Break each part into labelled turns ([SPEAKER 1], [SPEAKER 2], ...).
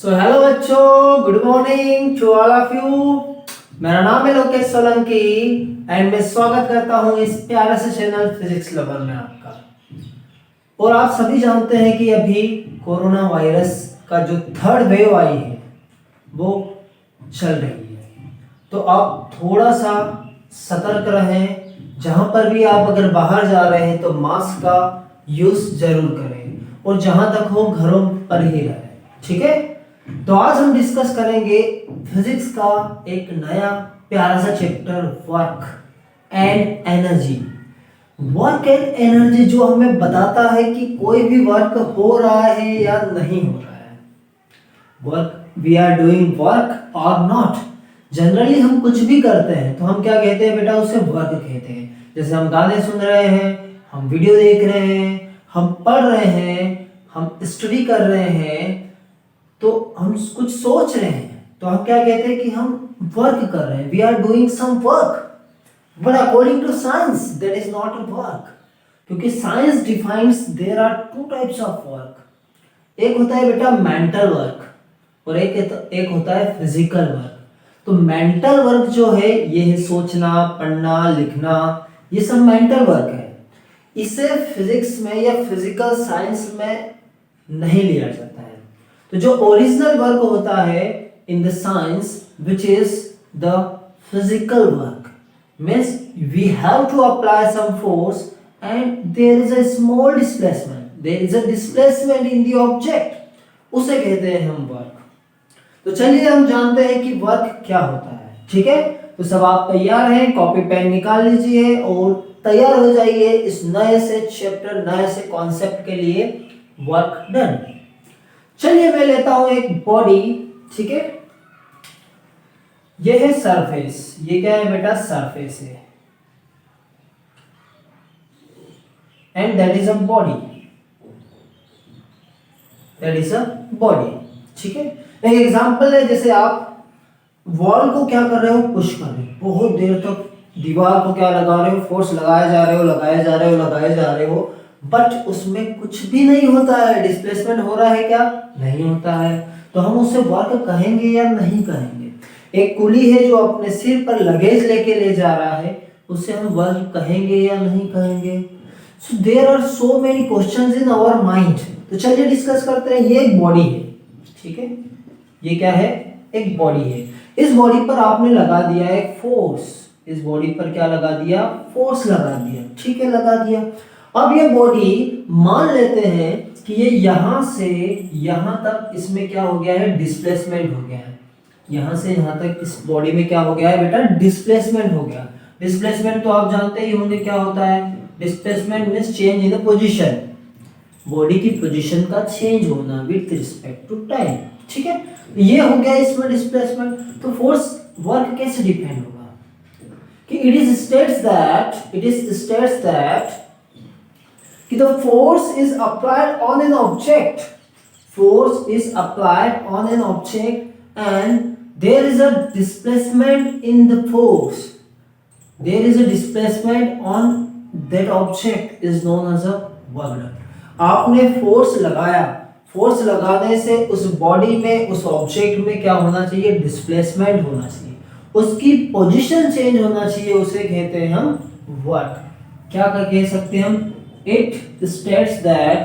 [SPEAKER 1] सो hello बच्चों, good morning to all of you. मेरा नाम है लोकेश सोलंकी एंड मैं स्वागत करता हूं इस प्यारे से चैनल फिजिक्स लवर में आपका। और आप सभी जानते हैं कि अभी कोरोना वायरस का जो थर्ड वेव आई है वो चल रही है, तो आप थोड़ा सा सतर्क रहें। जहां पर भी आप अगर बाहर जा रहे हैं तो मास्क का यूज जरूर करें और जहां तक हो घरों पर ही रहें, ठीक है। तो आज हम डिस्कस करेंगे फिजिक्स का एक नया प्यारा सा chapter, work and energy. Work and energy जो हमें बताता है कि कोई भी वर्क हो रहा है या नहीं हो रहा है, work we are doing work or not. Generally हम कुछ भी करते हैं तो हम क्या कहते हैं बेटा, उसे वर्क कहते हैं। जैसे हम गाने सुन रहे हैं, हम वीडियो देख रहे हैं, हम पढ़ रहे हैं, हम स्टडी कर रहे हैं, तो हम कुछ सोच रहे हैं तो हम क्या कहते हैं कि हम वर्क कर रहे हैं, we are doing some work. But according to science that is not a work, क्योंकि science defines there are two types of work. एक होता है बेटा मेंटल वर्क और एक होता है फिजिकल वर्क। तो मेंटल वर्क जो है ये है सोचना, पढ़ना, लिखना, ये सब मेंटल वर्क है। इसे फिजिक्स में या फिजिकल साइंस में नहीं लिया जाता है। तो जो ओरिजिनल वर्क होता है in the science which is the physical work, means we have to apply some force and there is a small displacement, there is a displacement in the object, उसे कहते हैं हम वर्क। तो चलिए हम जानते हैं कि वर्क क्या होता है, ठीक है। तो सब आप तैयार हैं, कॉपी पेन निकाल लीजिए और तैयार हो जाइए इस नए से चैप्टर, नए से कॉन्सेप्ट के लिए, वर्क डन। चलिए मैं लेता हूं एक बॉडी, ठीक है। ये है सरफेस, ये क्या है बेटा, सरफेस है, and that is a body, that is a body, ठीक है। एक एग्जांपल है, जैसे आप वॉल को क्या कर रहे हो, पुश कर रहे हो, बहुत देर तक दीवार को क्या लगा रहे हो, फोर्स लगाए जा रहे हो, लगाए जा रहे हो, लगाए जा रहे हो, बट उसमें कुछ भी नहीं होता है, डिस्प्लेसमेंट हो रहा है क्या, नहीं होता है। तो हम उसे वर्क कहेंगे या नहीं कहेंगे। एक कुली है जो अपने सिर पर लगेज लेके ले जा रहा है, उसे हम वर्क कहेंगे या नहीं कहेंगे। So there are so many questions in our mind. तो चलिए डिस्कस करते हैं। ये एक बॉडी है, ठीक है, ये क्या है, एक बॉडी है। इस बॉडी पर आपने लगा दिया एक फोर्स, इस बॉडी पर क्या लगा दिया, फोर्स लगा दिया, ठीक है, लगा दिया। अब ये बॉडी मान लेते हैं कि ये यहां से यहां तक इसमें क्या हो गया है, डिस्प्लेसमेंट हो गया है। यहां से यहां तक इस बॉडी में क्या हो गया है बेटा, डिस्प्लेसमेंट हो गया। डिस्प्लेसमेंट तो आप जानते ही होंगे क्या होता है, displacement means change in the position, body की पोजीशन का चेंज होना विद रिस्पेक्ट टू टाइम, ठीक है। ये हो गया इसमें डिस्प्लेसमेंट। तो फोर्स वर्क कैसे डिपेंड होगा कि इट इज स्टेट्स दैट कि the force is applied on an object, force is applied on an object and there is a displacement in the force, there is a displacement on that object is known as a work done। आपने force लगाया, force लगाने से उस body में, उस object में क्या होना चाहिए, डिस्प्लेसमेंट होना चाहिए, उसकी पोजीशन चेंज होना चाहिए, उसे कहते हैं हम वर्क। क्या कह सकते हैं हम, it states that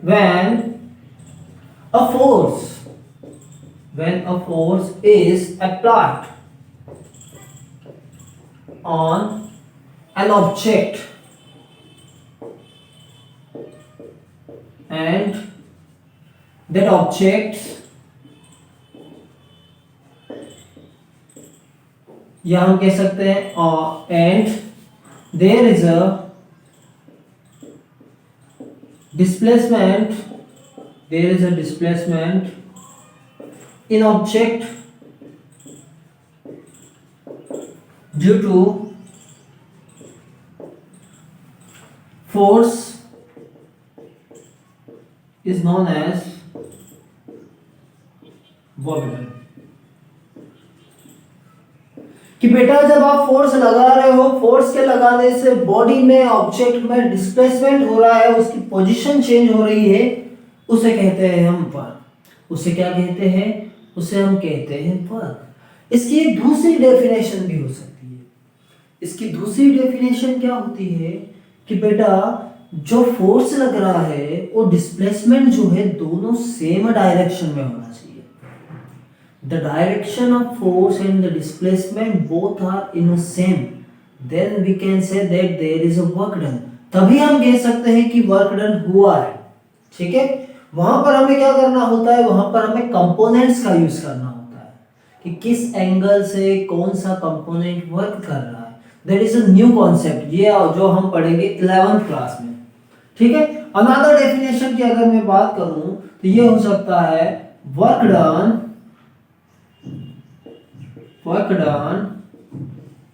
[SPEAKER 1] when a force is applied on an object and that object, या हम कह सकते हैं and there is a displacement, there is a displacement in object due to force is known as work done। कि बेटा जब आप force लगा रहे हो, फोर्स के लगाने से बॉडी में, ऑब्जेक्ट में डिस्प्लेसमेंट हो रहा है, उसकी पोजीशन चेंज हो रही है, उसे कहते हैं हम वर्क। उसे क्या कहते हैं? उसे हम कहते हैं वर्क। इसकी एक दूसरी डेफिनेशन भी हो सकती है। इसकी दूसरी डेफिनेशन क्या होती है कि बेटा जो फोर्स लग रहा है वो डिस्प्लेसमेंट जो है दोनों सेम डायरेक्शन में होना चाहिए। The direction of force and the displacement both are in same, then we can say that there is a work done. तभी हम कह सकते हैं कि वर्क डन हुआ है। ठीक है, वहां पर हमें क्या करना होता है? वहां पर हमें कंपोनेंट्स का यूज करना होता है कि किस एंगल से कौन सा कंपोनेंट वर्क कर रहा है। That is a new concept, ये जो हम पढ़ेंगे 11th क्लास में। ठीक है, अनदर डेफिनेशन की अगर मैं बात करूं तो ये हो सकता है work done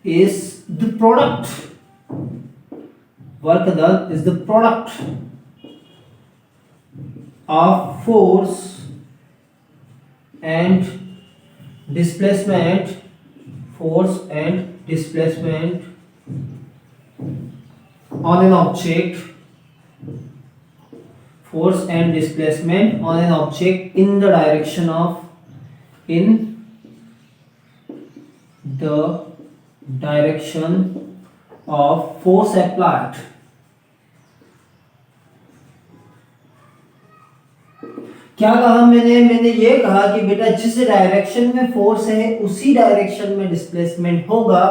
[SPEAKER 1] is the product, work done is the product of force and displacement, force and displacement on an object, force and displacement on an object in the direction of, in the direction of force applied। क्या कहा मैंने ये कहा कि बेटा जिस direction में force है उसी डायरेक्शन में डिस्प्लेसमेंट होगा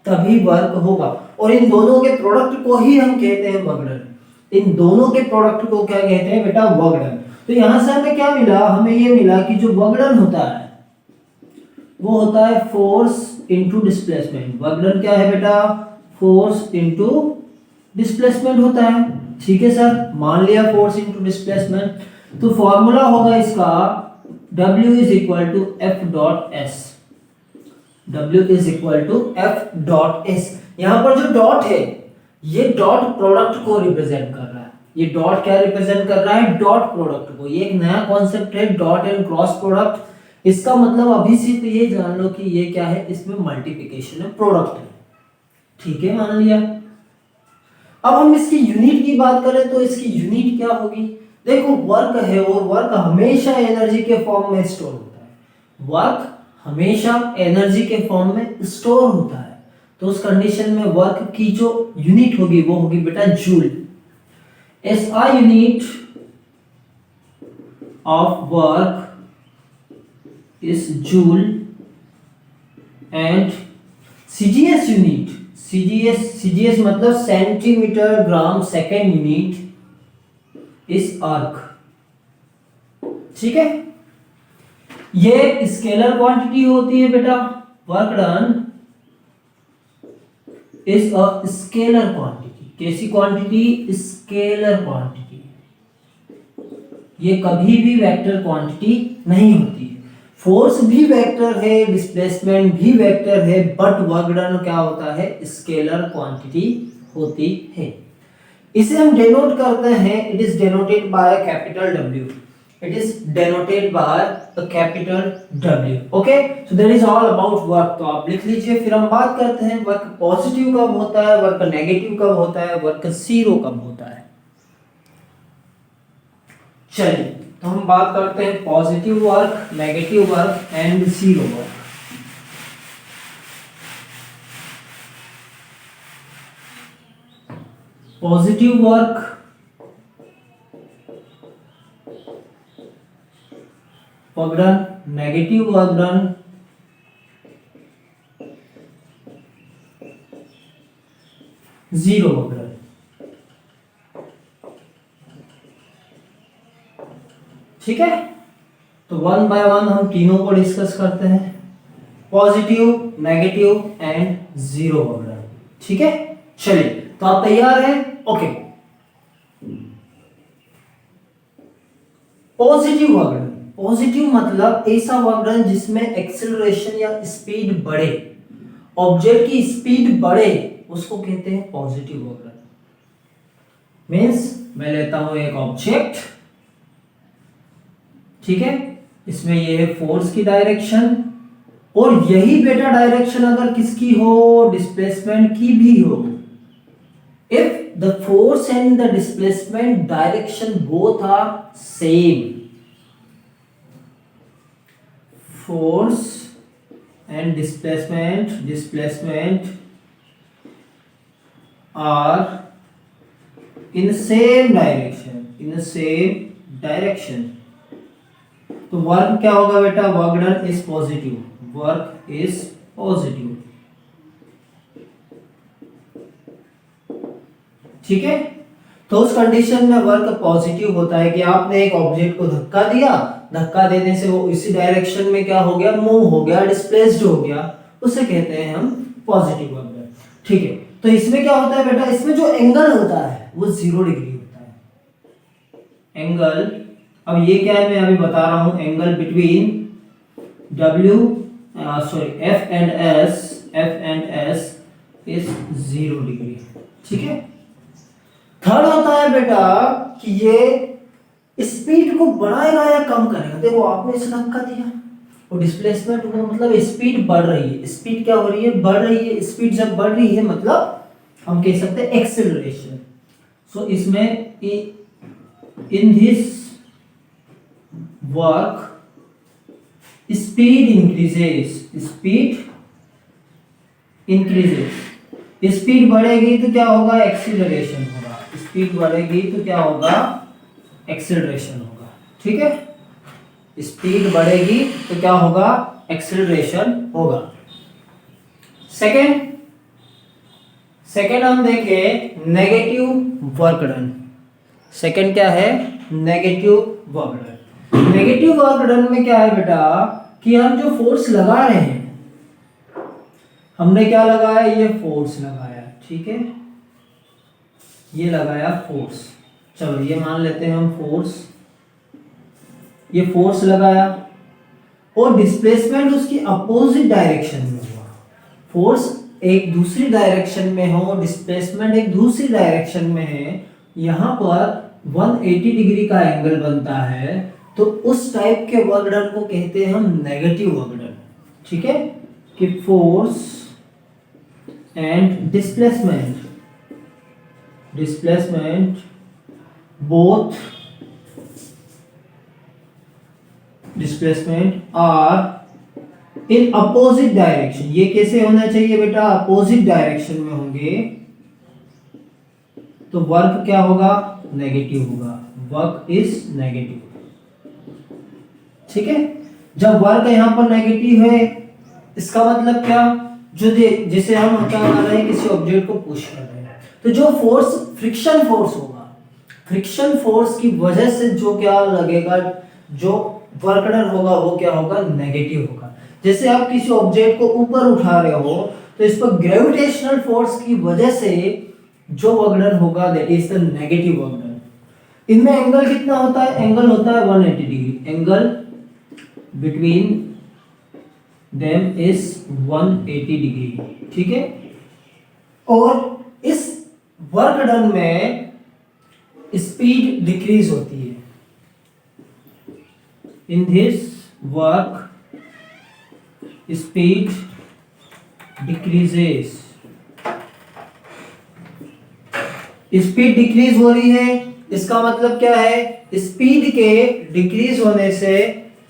[SPEAKER 1] तभी वर्क होगा, और इन दोनों के प्रोडक्ट को ही हम कहते हैं वर्क डन। इन दोनों के प्रोडक्ट को क्या कहते हैं बेटा? Work done. तो यहां से हमें क्या मिला? हमें ये मिला कि जो वर्क डन होता है वो होता है force into displacement. Work done क्या है बेटा? फोर्स इनटू डिस्प्लेसमेंट होता है। ठीक है सर, मान लिया फोर्स इनटू डिस्प्लेसमेंट, तो फॉर्मूला होगा इसका W is equal to F dot S. W is equal to F dot S. यहां पर जो डॉट है ये डॉट प्रोडक्ट को रिप्रेजेंट कर रहा है। ये डॉट क्या रिप्रेजेंट कर रहा है? डॉट प्रोडक्ट को। ये एक नया कॉन्सेप्ट है, डॉट एंड क्रॉस प्रोडक्ट। इसका मतलब अभी से तो ये जान लो कि ये क्या है? इसमें मल्टीप्लिकेशन है, प्रोडक्ट है। ठीक है, मान लिया। अब हम इसकी यूनिट की बात करें तो इसकी यूनिट क्या होगी? देखो वर्क है और वर्क हमेशा एनर्जी के फॉर्म में स्टोर होता है। वर्क हमेशा एनर्जी के फॉर्म में स्टोर होता है, तो उस कंडीशन में वर्क की जो यूनिट होगी वो होगी बेटा joule. SI unit of work is joule and CGS unit, CGS मतलब centimetre gram second unit is अर्क। ठीक है, ये स्केलर क्वांटिटी होती है बेटा। Work done is a scalar quantity. कैसी क्वांटिटी? Scalar quantity. ये कभी भी वेक्टर क्वांटिटी नहीं होती है। फोर्स भी वेक्टर है, डिस्प्लेसमेंट भी वेक्टर है, बट वर्क डन क्या होता है? स्केलर क्वांटिटी होती है। इसे हम डिनोट करते हैं, it is denoted by capital W। It is denoted by a capital W। Okay, so that is all about work. तो आप लिख लीजिए। फिर हम बात करते हैं वर्क पॉजिटिव कब होता है, वर्क नेगेटिव कब होता है, वर्क जीरो कब होता है। चलिए, तो हम बात करते हैं positive work, negative work and zero work. Positive work, work done, negative work done, zero work done. ठीक है, तो वन बाय वन हम तीनों को डिस्कस करते हैं, positive, negative and zero work done. ठीक है, चलिए, तो आप तैयार हैं? Okay. Positive work done, positive मतलब ऐसा वर्क डन जिसमें एक्सेलरेशन या स्पीड बढ़े, ऑब्जेक्ट की स्पीड बढ़े, उसको कहते हैं पॉजिटिव वर्क डन। मीन्स मैं लेता हूं एक ऑब्जेक्ट, ठीक है, इसमें ये है फोर्स की डायरेक्शन, और यही बेटा डायरेक्शन अगर किसकी हो? डिस्प्लेसमेंट की भी हो। If the force and the displacement direction both are same. Force and displacement are in the same direction. तो वर्क क्या होगा बेटा, work done is positive, work is positive, ठीक है। तो उस कंडीशन में वर्क पॉजिटिव होता है कि आपने एक ऑब्जेक्ट को धक्का दिया, धक्का देने से वो इसी डायरेक्शन में क्या हो गया, मूव हो गया, डिस्प्लेस्ड हो गया, उसे कहते हैं हम पॉजिटिव वर्क डन, ठीक है। तो इसमें क्या होता है बेटा, इसमें जो एंगल होता है वो 0 डिग्री होता है। एंगल, अब ये क्या है मैं अभी बता रहा हूं, angle between F and S is 0 degree, ठीक है। थर्ड होता है बेटा कि ये स्पीड को बढ़ाएगा या कम करेगा। देखो आपने इसे धक्का दिया और डिस्प्लेसमेंट हुआ, मतलब स्पीड बढ़ रही है, स्पीड क्या हो रही है, बढ़ रही है। स्पीड जब बढ़ रही है मतलब हम कह सकते हैं एक्सेलरेशन। सो इसमें in this work speed increases, speed बढ़ेगी तो क्या होगा, एक्सीलरेशन होगा, स्पीड बढ़ेगी तो क्या होगा, एक्सीलरेशन होगा, ठीक है। स्पीड बढ़ेगी तो क्या होगा, एक्सीलरेशन होगा। सेकेंड हम देखें नेगेटिव वर्क डन। सेकेंड क्या है, negative work done. Negative work done में क्या है बेटा कि हम जो फोर्स लगा रहे हैं, हमने क्या लगाया, ये फोर्स लगाया, ठीक है, ये लगाया फोर्स, चलो ये मान लेते हैं हम फोर्स, ये फोर्स लगाया और डिस्प्लेसमेंट उसकी अपोजिट डायरेक्शन में हुआ। फोर्स एक दूसरी डायरेक्शन में हो, डिस्प्लेसमेंट एक दूसरी डायरेक्शन में है, यहां पर 180 डिग्री का एंगल बनता है, तो उस टाइप के वर्क डन को कहते हैं हम नेगेटिव वर्क डन, ठीक है। कि force and displacement both displacement are in opposite direction। ये कैसे होना चाहिए बेटा, अपोजिट डायरेक्शन में होंगे, तो वर्क क्या होगा, नेगेटिव होगा, वर्क इज नेगेटिव, ठीक है। जब वर्क यहां पर नेगेटिव है, इसका मतलब क्या, जो जिसे हम क्या कर रहे हैं, किसी ऑब्जेक्ट को पुश कर रहे हैं, तो जो फोर्स फ्रिक्शन फोर्स होगा, फ्रिक्शन फोर्स की वजह से जो क्या लगेगा, जो वर्क डन होगा वो क्या होगा, नेगेटिव होगा। जैसे आप किसी ऑब्जेक्ट को ऊपर उठा रहे हो तो इस पर ग्रेविटेशनल फोर्स की वजह से जो वर्क डन होगा that is the negative work done. इनमें एंगल कितना होता है, एंगल होता है 180 degree, angle between them is 180 degree, ठीक है। और इस वर्क डन में स्पीड डिक्रीज होती है, in this work speed decreases, speed decrease हो रही है, इसका मतलब क्या है, स्पीड के डिक्रीज होने से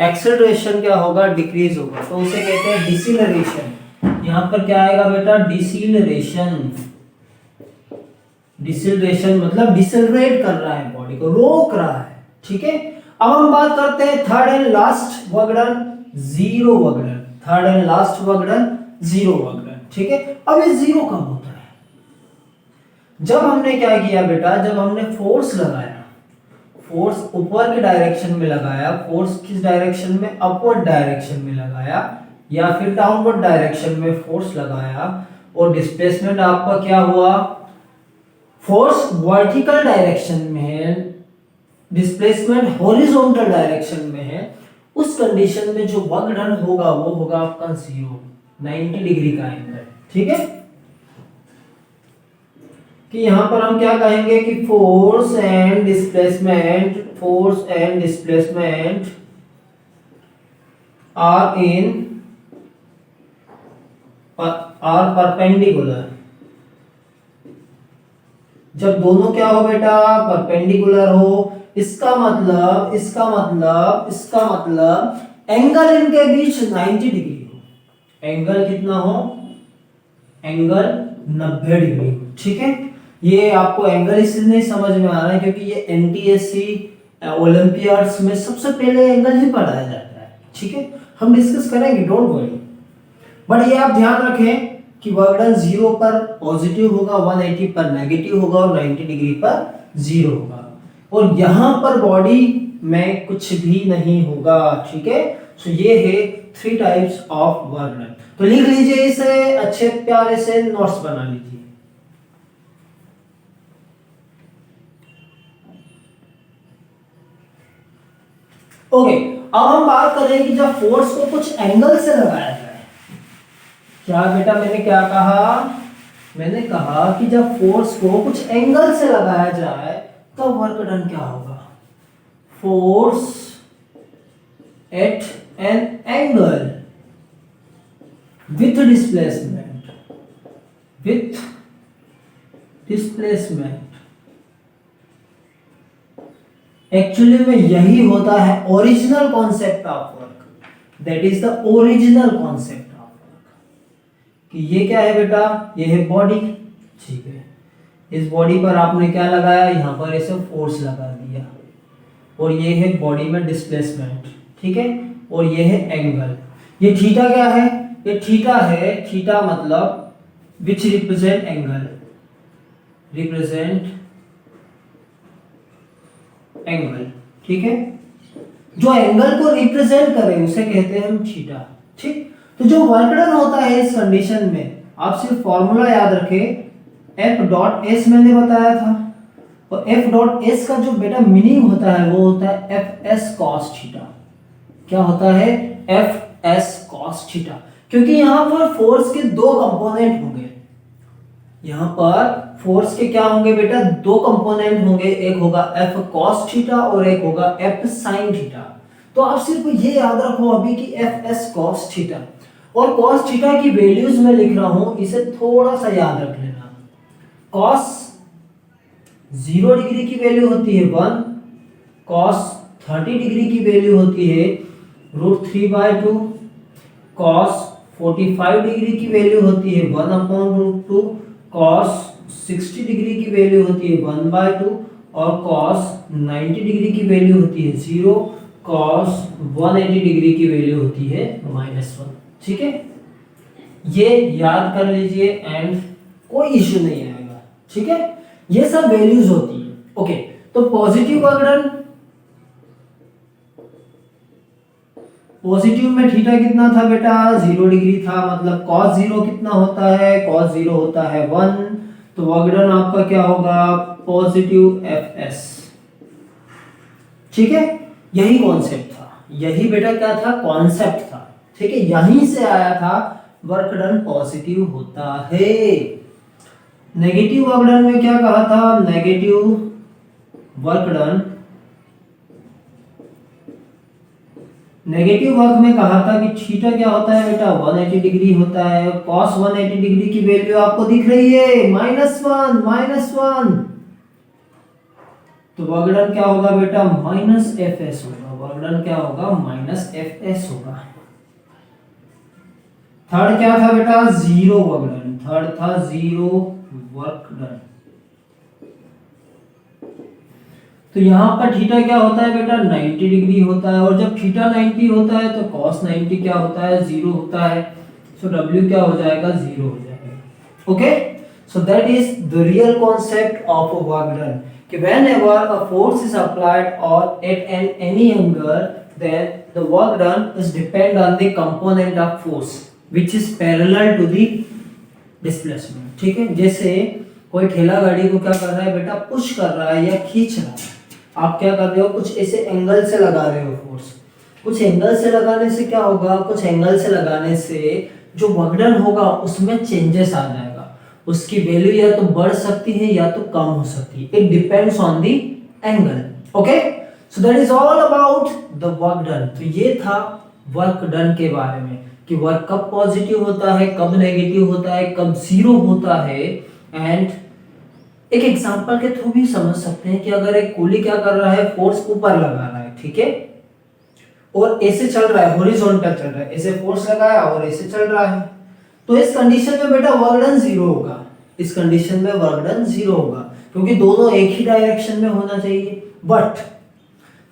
[SPEAKER 1] एक्सेलरेशन क्या होगा, डिक्रीज होगा, तो उसे कहते हैं डिसिलरेशन। यहां पर क्या आएगा बेटा, डिसिलरेशन। डिसिलरेशन मतलब डिसेलरेट कर रहा है, बॉडी को रोक रहा है, ठीक है। अब हम बात करते हैं third and last work done, zero work done. Third and last work done, zero work done, ठीक है। अब ये जीरो कब होता है, जब हमने क्या किया बेटा, जब हमने फोर्स लगाया, फोर्स ऊपर के डायरेक्शन में लगाया, फोर्स किस डायरेक्शन में, अपवर्ड डायरेक्शन में लगाया या फिर डाउनवर्ड डायरेक्शन में फोर्स लगाया, और डिस्प्लेसमेंट आपका क्या हुआ, फोर्स वर्टिकल डायरेक्शन में है, डिस्प्लेसमेंट हॉरिजॉन्टल डायरेक्शन में है, उस कंडीशन में जो वर्क डन होगा वो होगा आपका 0, 90 डिग्री का एंगल, ठीक है। कि यहां पर हम क्या कहेंगे कि force and displacement are perpendicular, जब दोनों क्या हो बेटा, परपेंडिकुलर हो, इसका मतलब एंगल इनके बीच 90 डिग्री हो। एंगल कितना हो, एंगल 90 डिग्री। ठीक है, ये आपको एंगल इसलिए नहीं समझ में आ रहा है क्योंकि ये एनटीएससी ओलंपियाड्स में सबसे पहले एंगल ही पढ़ाया जाता है। ठीक है, हम डिस्कस करेंगे, डोंट वरी। बट ये आप ध्यान रखें कि वर्क डन 0 पर पॉजिटिव होगा, 180 पर नेगेटिव होगा और 90 डिग्री पर 0 होगा। और यहां पर बॉडी में कुछ भी नहीं होगा। ठीक है, सो ये है 3 टाइप्स ऑफ वर्क डन। तो लिख लीजिए इसे, अच्छे प्यारे से नोट्स बना लीजिए। ओके, अब हम बात करें कि जब फोर्स को कुछ एंगल से लगाया जाए। क्या बेटा, मैंने क्या कहा, मैंने कहा कि जब फोर्स को कुछ एंगल से लगाया जाए तो वर्क डन क्या होगा, force at an angle with displacement actually में यही होता है original concept of work, that is the original concept of work. कि ये क्या है बेटा, ये है बॉडी। ठीक है, इस बॉडी पर आपने क्या लगाया, यहां पर ऐसे फोर्स लगा दिया, और ये है बॉडी में डिस्प्लेसमेंट। ठीक है, और ये है एंगल। ये थीटा क्या है, ये थीटा है, थीटा मतलब which represent angle, represent angle. ठीक है, जो एंगल को रिप्रेजेंट करे उसे कहते हैं हम थीटा। ठीक, तो जो वर्क डन होता है इस कंडीशन में, आप सिर्फ फॉर्मूला याद रखें, एफ डॉट एस मैंने बताया था, और एफ डॉट एस का जो बेटा मीनिंग होता है वो होता है एफ एस कॉस थीटा। क्या होता है, एफ एस कॉस थीटा, क्योंकि यहां पर फोर्स के 2 कंपोनेंट होंगे। यहां पर फोर्स के क्या होंगे बेटा, 2 कंपोनेंट होंगे, एक होगा एफ कॉस थीटा और एक होगा एफ साइन थीटा। तो आप सिर्फ ये याद रखो अभी कि एफ एस कॉस थीटा, और कॉस थीटा की वैल्यूज में लिख रहा हूं, इसे थोड़ा सा याद रख लेना। कॉस 0 डिग्री की वैल्यू होती है 1, कॉस 30 डिग्री की वैल्यू होती है √3/2, कॉस 45 डिग्री की वैल्यू होती है 1/√2, कॉस 60 डिग्री की वैल्यू होती है 1/2, और कॉस 90 डिग्री की वैल्यू होती है 0, कॉस 180 डिग्री की वैल्यू होती है -1। ठीक है, ये याद कर लीजिए एंड कोई इश्यू नहीं आएगा। ठीक है, ये सब वैल्यूज होती है। ओके, तो पॉजिटिव वर्क डन, पॉजिटिव में थीटा कितना था बेटा, 0 डिग्री था, मतलब cos 0 कितना होता है, cos 0 होता है 1, तो वर्क डन आपका क्या होगा, पॉजिटिव एफ एस। ठीक है, यही कॉन्सेप्ट था, यही बेटा क्या था, कॉन्सेप्ट था। ठीक है, यहीं से आया था वर्क डन पॉजिटिव होता है। नेगेटिव वर्क डन में क्या कहा था, negative work done, negative work में कहा था कि थीटा क्या होता है बेटा, 180 डिग्री होता है। cos 180 डिग्री की वैल्यू आपको दिख रही है -1, तो वर्क डन क्या होगा बेटा, -fs होगा। वर्क डन क्या होगा, -fs होगा। थर्ड क्या था बेटा, 0 वर्क डन, थर्ड था 0 वर्क डन। तो यहां पर थीटा क्या होता है बेटा, 90 डिग्री होता है, और जब थीटा 90 होता है तो cos 90 क्या होता है, 0 होता है। सो W क्या हो जाएगा, 0 हो जाएगा। Okay, so that is the real concept of work done, कि whenever a force is applied or at any angle, then the work done is depend on the component of force which is parallel to the displacement। ठीक है, जैसे कोई ठेला गाड़ी को क्या कर रहा है बेटा, पुश कर रहा है या खींच रहा है, आप क्या कर रहे हो, कुछ ऐसे एंगल से लगा रहे हो फोर्स। कुछ एंगल से लगाने से क्या होगा, कुछ एंगल से लगाने से जो वर्क डन होगा उसमें चेंजेस आ जाएगा, उसकी वैल्यू या तो बढ़ सकती है या तो कम हो सकती है, it depends on the angle. Okay, so that is all about the work done. तो ये था वर्क डन के बारे में, कि वर्क कब पॉजिटिव होता है, कब नेगेटिव होता है, कब 0 होता है, एंड एक एग्जांपल के थ्रू भी समझ सकते हैं कि अगर एक कुली क्या कर रहा है, फोर्स ऊपर लगा रहा है, ठीक है, और ऐसे चल रहा है, हॉरिजॉन्टल चल रहा है, ऐसे फोर्स लगाया और ऐसे चल रहा है, तो इस कंडीशन में बेटा वर्क डन जीरो होगा। इस कंडीशन में वर्क डन जीरो होगा क्योंकि दोनों एक ही डायरेक्शन में होना चाहिए। बट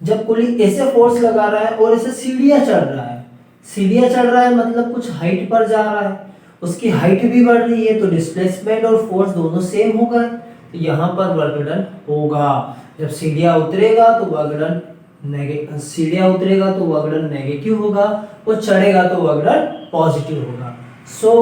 [SPEAKER 1] जब कुली ऐसे फोर्स लगा रहा है और ऐसे सीढ़ियां चढ़ रहा है, सीढ़ियां चढ़ रहा है मतलब कुछ हाइट पर जा रहा है, उसकी हाइट भी बढ़ रही है, तो डिस्प्लेसमेंट और फोर्स दोनों सेम होगा, तो यहाँ पर वर्क डन होगा। जब सीढ़ियां उतरेगा तो वर्क डन नेगेटिव, सीढ़ियां उतरेगा तो वर्क डन नेगेटिव होगा, और चढ़ेगा तो वर्क डन पॉजिटिव होगा। सो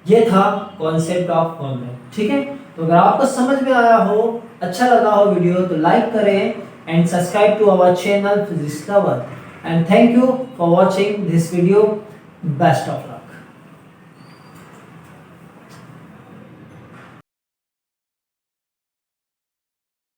[SPEAKER 1] ये था कॉन्सेप्ट ऑफ वर्क डन, ठीक है। तो अगर आपको समझ में आया हो, अच्छा लगा हो वीडियो, तो लाइक करें and subscribe to our channel physics lover, and thank you for watching this video. Best of luck.